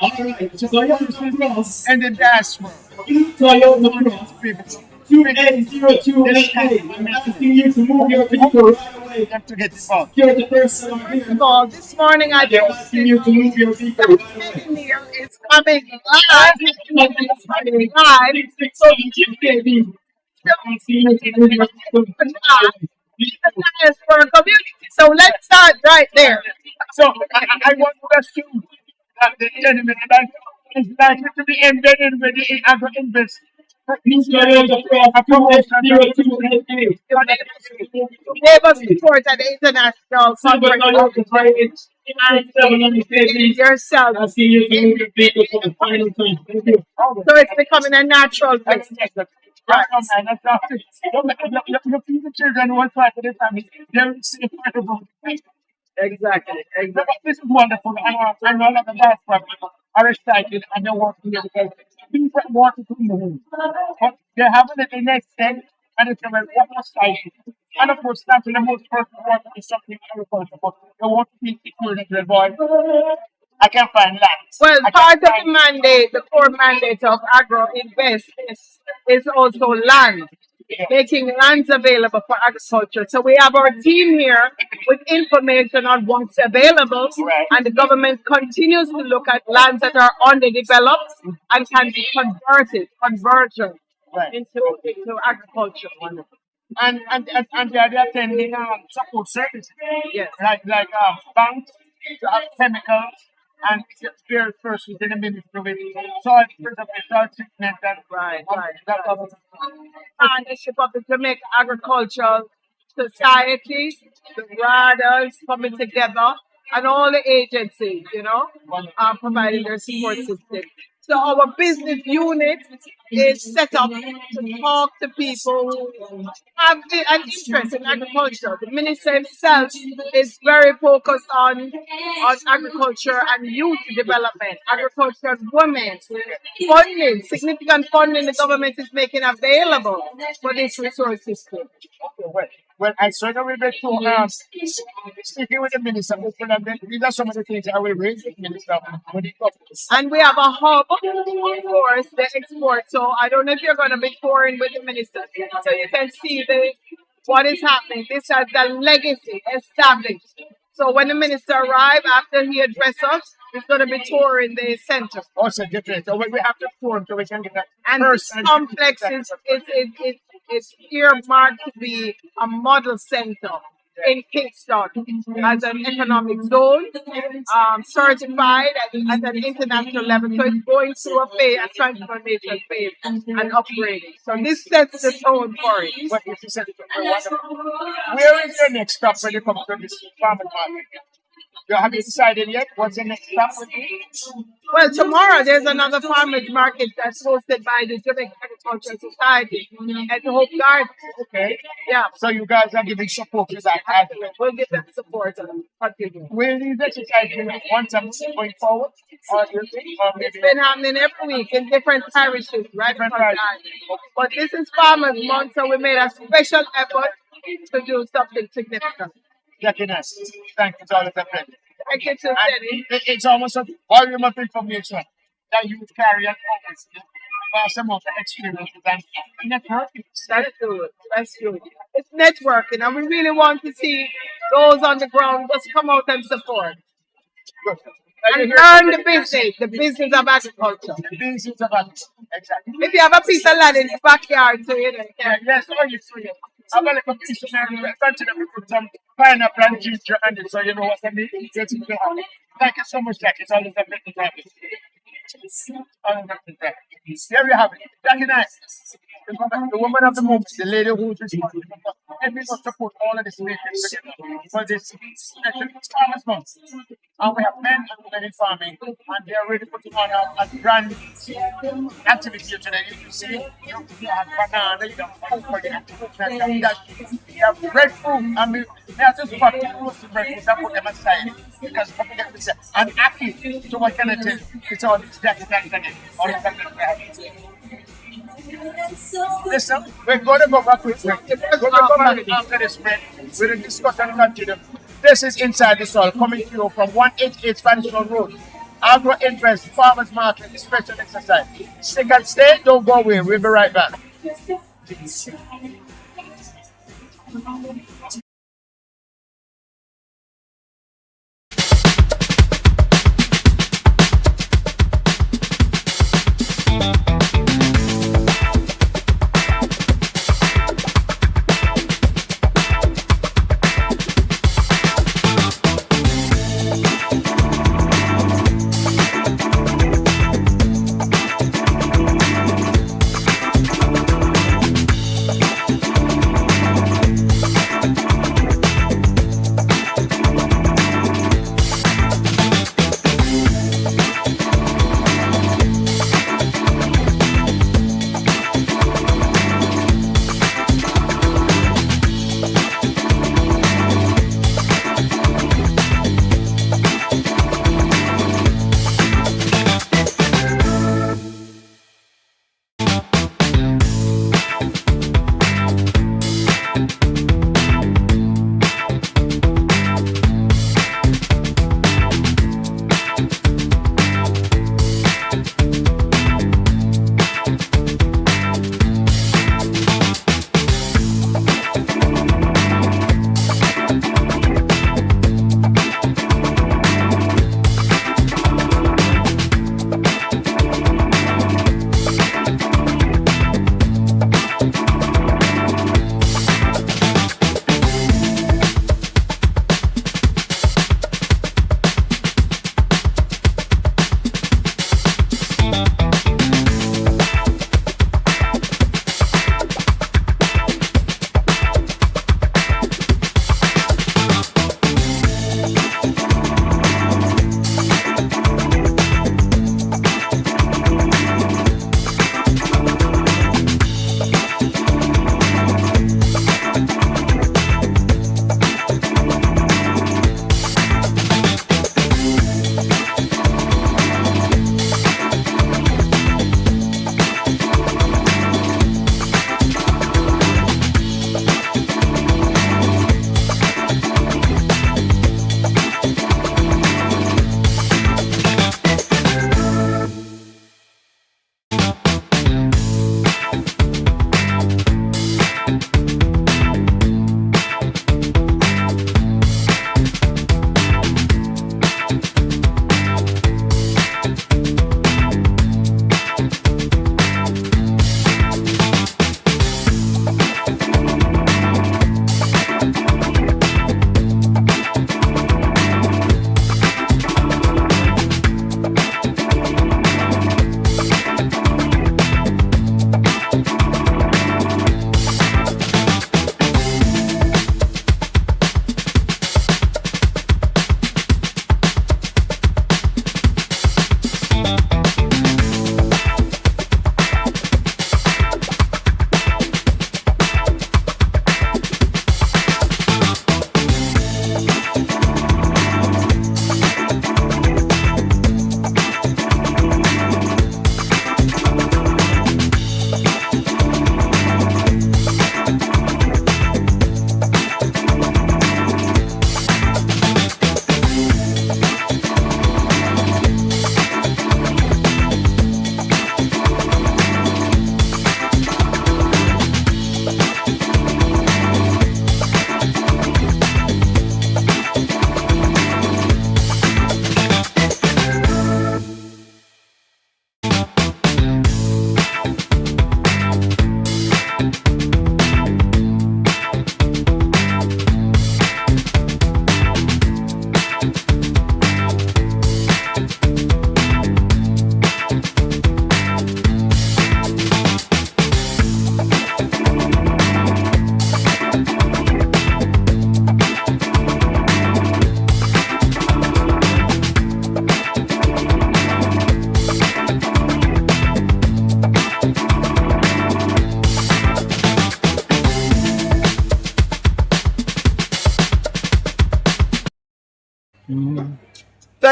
Alright, so I am from Ross. And the diaspora. Toyota Cross. 280288. I'm asking you to move your vehicle right away. You have to get involved. You're the person over here. So this morning I I'm asking you to move your vehicle right away. Tenny is coming live. It's coming live. So I'm asking you to move your vehicle right away. the diaspora community. So let's start right there. So I want to assume that the gentleman is likely to be embedded with the agro-invest. Please go ahead and cross 20288. Labor support at the international conference. Yourself. Asking you to move your vehicle for the final time. Thank you. So it's becoming a natural thing. Right, man, that's not it. You feed the children one part of the family. They're safe for the world. Exactly. This is wonderful. I know that the diaspora people are excited and they want to hear because people want to move. But they haven't at the next step and it's a very exciting. And of course, that's the most person wants to do something agriculture, but they want to be secure in their voice. I can't find land. Well, part of the mandate, the core mandate of Agro-Invest is also land, making lands available for agriculture. So we have our team here with information on what's available, and the government continues to look at lands that are underdeveloped and can be converted into agriculture. And they are attending support services. Yes. Like banks, chemicals, and various persons in the ministry with soil treatment and that Partnership of the Jamaica Agricultural Society, the RADAs coming together, and all the agencies, providing their support system. So our business unit is set up to talk to people who have an interest in agriculture. The minister himself is very focused on agriculture and youth development, agriculture and women, funding, significant funding the government is making available for this resource system. Well, I certainly will be speaking with the minister. These are some of the things I will raise with the minister when it comes. And we have a hub for the export. So I don't know if you're going to be touring with the minister, so you can see what is happening. This has the legacy established. So when the minister arrives, after he addresses us, he's going to be touring the center. Also, different. So we have to tour so we can get that. And this complex is earmarked to be a model center in Kingston as an economic zone, certified at an international level. So it's going through a transformation phase and upgrading. So this sets the tone for it. Where is your next stop when you come to this farmers market? Have you decided yet? What's the next stop with you? Well, tomorrow there's another farmers market that's hosted by the Jamaica Agricultural Society at the Hope Garden. Okay. Yeah. So you guys are giving support to that as well. We'll give that support and continue. Will these exercises once a month going forward? Or do you think? It's been happening every week in different parishes, right? But this is Farmers Month, so we made a special effort to do something significant. Yes. Thank you, Jonathan. Thank you, Tenny. It's almost a volume of information that you carry and focus. vast amount of experiences and networking. That's good. That's good. It's networking, and we really want to see those on the ground just come out and support Good. and learn the business of agriculture. The business of agriculture. Exactly. If you have a piece of land in the backyard, so you know, Yes, oh, you see it. I'm going to complete some area. Continue to put some pineapple and ginger on it so you know what I mean. Thank you so much, Jack. It's always a pleasure to have you. There we have it. Jackie Nice. The woman of the moment, the lady who is responsible for everyone to put all of this matrix together for this farmers month. And we have men and women in farming, and they're already putting on a grand activity here today. You see, you have banana, you have coconut, you have breadfruit. I mean, they are just fucking roasted breadfruit and put them aside because people get this. And Aki, so what can I tell you? It's all this jacket again. All this Listen, we're going to go back with break. We're going to come back after this break. We'll discuss and continue. This is Inside the Soil, coming to you from 188 Spanish Road. Agro-Invest Farmers Market Special Exercise. Stick and stay, don't go away. We'll be right back.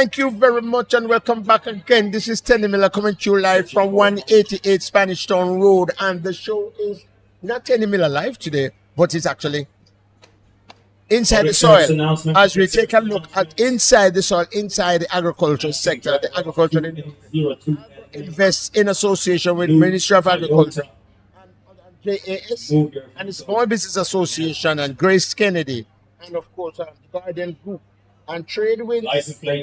Thank you very much and welcome back again. This is Tenny Miller coming to you live from 188 Spanish Town Road, and the show is not Tenny Miller live today, but it's actually inside the soil, as we take a look at inside the soil, inside the agricultural sector. The agriculture invests in association with Ministry of Agriculture, JAS, and the Small Business Association, and Grace Kennedy, and of course the Guardian Group, and Trade Winds,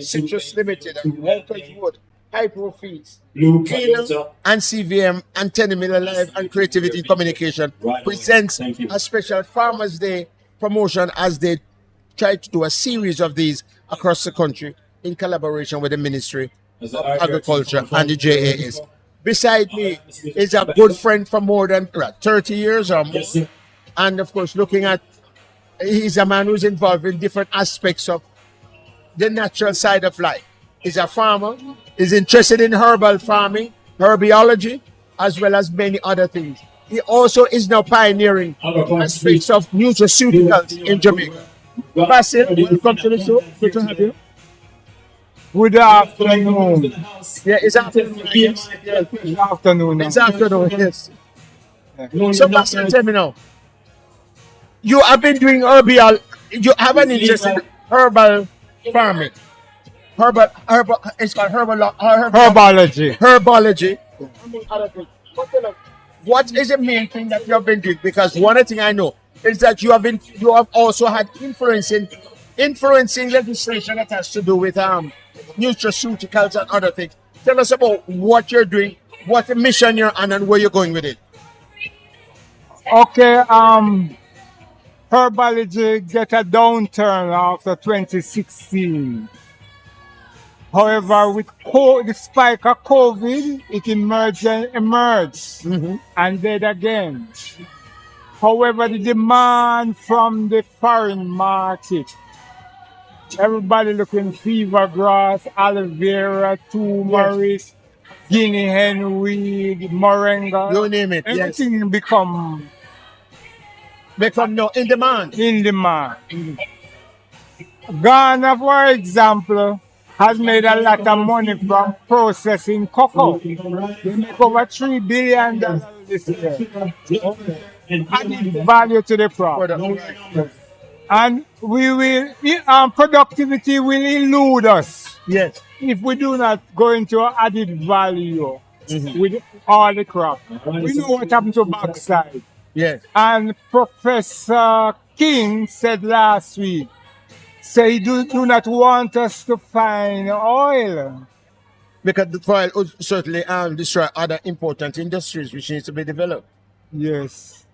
Citrus Limited, and Walker's Wood, Hypro Feeds, Cleaner, and CVM, and Tenny Miller Live and Creativity Communication presents a special Farmers Day promotion as they try to do a series of these across the country in collaboration with the Ministry of Agriculture and the JAS. Beside me is a good friend for more than 30 years or more, and of course he's a man who's involved in different aspects of the natural side of life. He's a farmer, is interested in herbal farming, herbiology, as well as many other things. He also is now pioneering aspects of nutraceuticals in Jamaica. Basil, welcome to the show. Good to have you. Good afternoon. Yeah, it's afternoon. Yes. Good afternoon. It's afternoon, yes. So, Basil, tell me now. You have been doing you have an interest in herbal farming. It's called Herbology. Herbology. What is the main thing that you have been doing? Because one thing I know is that you have also had influencing legislation that has to do with nutraceuticals and other things. Tell us about what you're doing, what the mission you're on, and where you're going with it. Okay, herbology get a downturn after 2016. However, with the spike of COVID, it emerged and then again. However, the demand from the foreign market, everybody looking fever grass, aloe vera, turmeric, guinea hen weed, moringa. You name it. Everything become no in demand. In demand. Ghana, for example, has made a lot of money from processing cocoa. They make over $3 billion this year. Adding value to the crop. And productivity will elude us. Yes. If we do not go into added value with all the crop. We know what happened to backside. Yes. And Professor King said last week, he do not want us to find oil. Because the oil would certainly destroy other important industries which needs to be developed. Yes.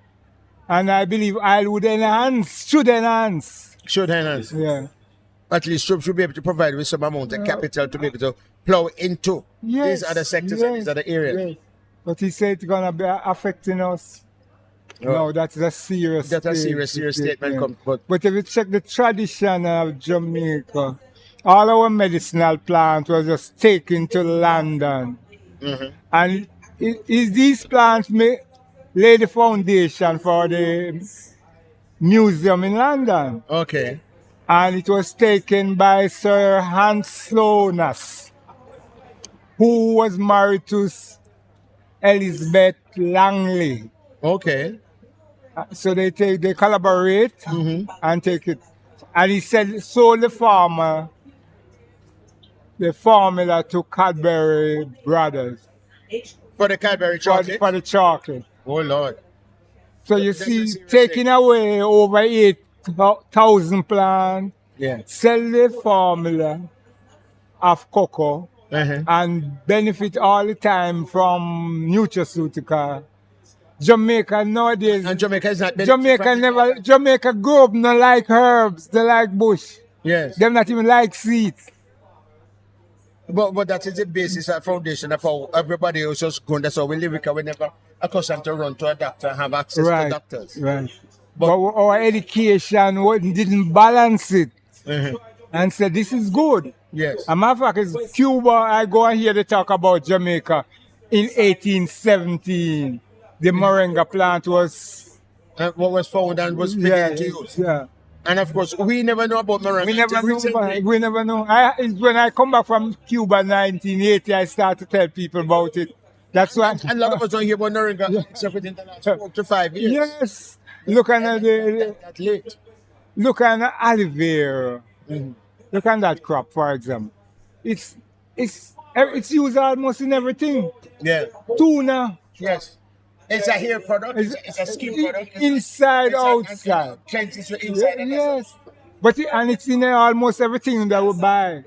And I believe oil should enhance. Yeah. At least should be able to provide with some amount of capital to be able to plow into these other sectors and these other areas. Yes. But he said it's going to be affecting us. No, that's a serious That's a serious statement. But if you check the tradition of Jamaica, all our medicinal plants were just taken to London. And these plants may lay the foundation for the museum in London. Okay. And it was taken by Sir Hans Sloanas, who was married to Elizabeth Langley. Okay. So they collaborate and take it. And he sold the farmer the formula to Cadbury Brothers. For the Cadbury chocolate? For the chocolate. Oh, Lord. So you see, taking away over 8,000 plants, sell the formula of cocoa and benefit all the time from nutraceutical. Jamaica nowadays. And Jamaica is not. Jamaica grew up not like herbs, they like bush. Yes. Them not even like seeds. But that is the basis and foundation of how everybody else just going. That's how we live because we never accustomed to run to a doctor and have access to doctors. Right. But our education didn't balance it. And said this is good. Yes. A matter of fact, it's Cuba. I go and hear they talk about Jamaica in 1817. The moringa plant was what was found and was beginning to use. Yeah. And of course, we never know about Moringa. We never until know. recently. We never know. It's when I come back from Cuba in 1980, I start to tell people about it. That's why. And a lot of us don't hear about Moringa except within the last 4 to 5 years. Yes. Look at That late. look at the olive vera. Look at that crop, for example. It's used almost in everything. Yeah. Tuna. Yes. It's a hair product. It's a skin product. Inside, outside. Cleanses your inside and outside. Yes. But and it's in almost everything that we buy.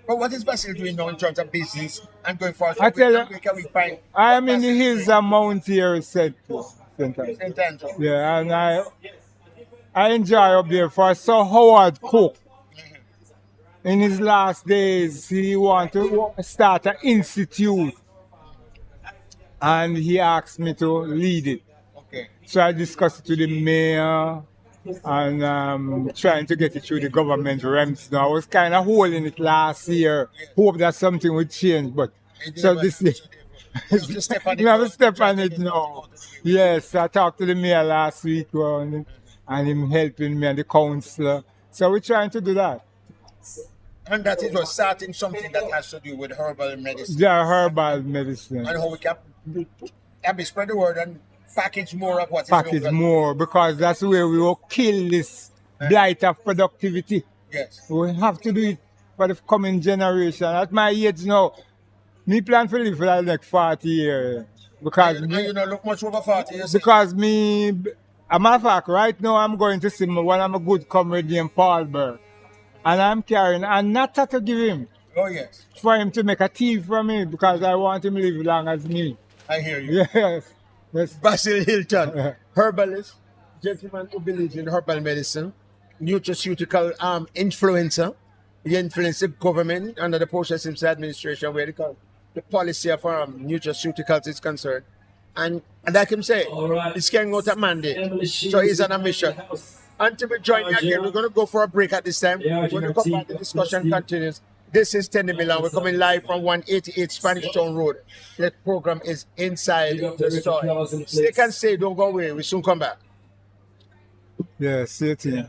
But what is Basil doing now in terms of business and going forward? I tell you, where can we find? I am in the hills of Mount here, St. Centennial? Yeah, and I enjoy up there. For Sir Howard Cook, in his last days, he wanted to start an institute, and he asked me to lead it. Okay. So I discussed it with the mayor and trying to get it through the government realms. Now I was kind of holding it last year, hope that something would change, but so this year. You have to step on it. We have to step on it now. Yes, I talked to the mayor last week and him helping me and the councillor. So we're trying to do that. And that is what starting something that has to do with herbal medicine. Yeah, herbal medicine. And how we can spread the word and package more of what is Package local. more, because that's where we will kill this blight of productivity. Yes. We have to do it for the coming generation. At my age now, me plan to live for the next 40 years. Because And you don't look much over 40 years. Because me, a matter of fact, right now I'm going to see one of my good comrade named Paul Burke. And I'm carrying a nutter to give him. Oh, yes. For him to make a tea for me, because I want him to live long as me. I hear you. Yes. Yes. Basil Hilton, herbalist, gentleman who believes in herbal medicine, nutraceutical influencer. He influenced the government under the Processing Administration, where the policy of nutraceuticals is concerned. And like him say, he's carrying out a mandate. So he's on a mission. Until we join you again, we're going to go for a break at this time. When we come back, the discussion continues. This is Tenny Milan. We're coming live from 188 Spanish Town Road. The program is Inside the Soil. Stay and stay, don't go away. We soon come back. Yes, see you.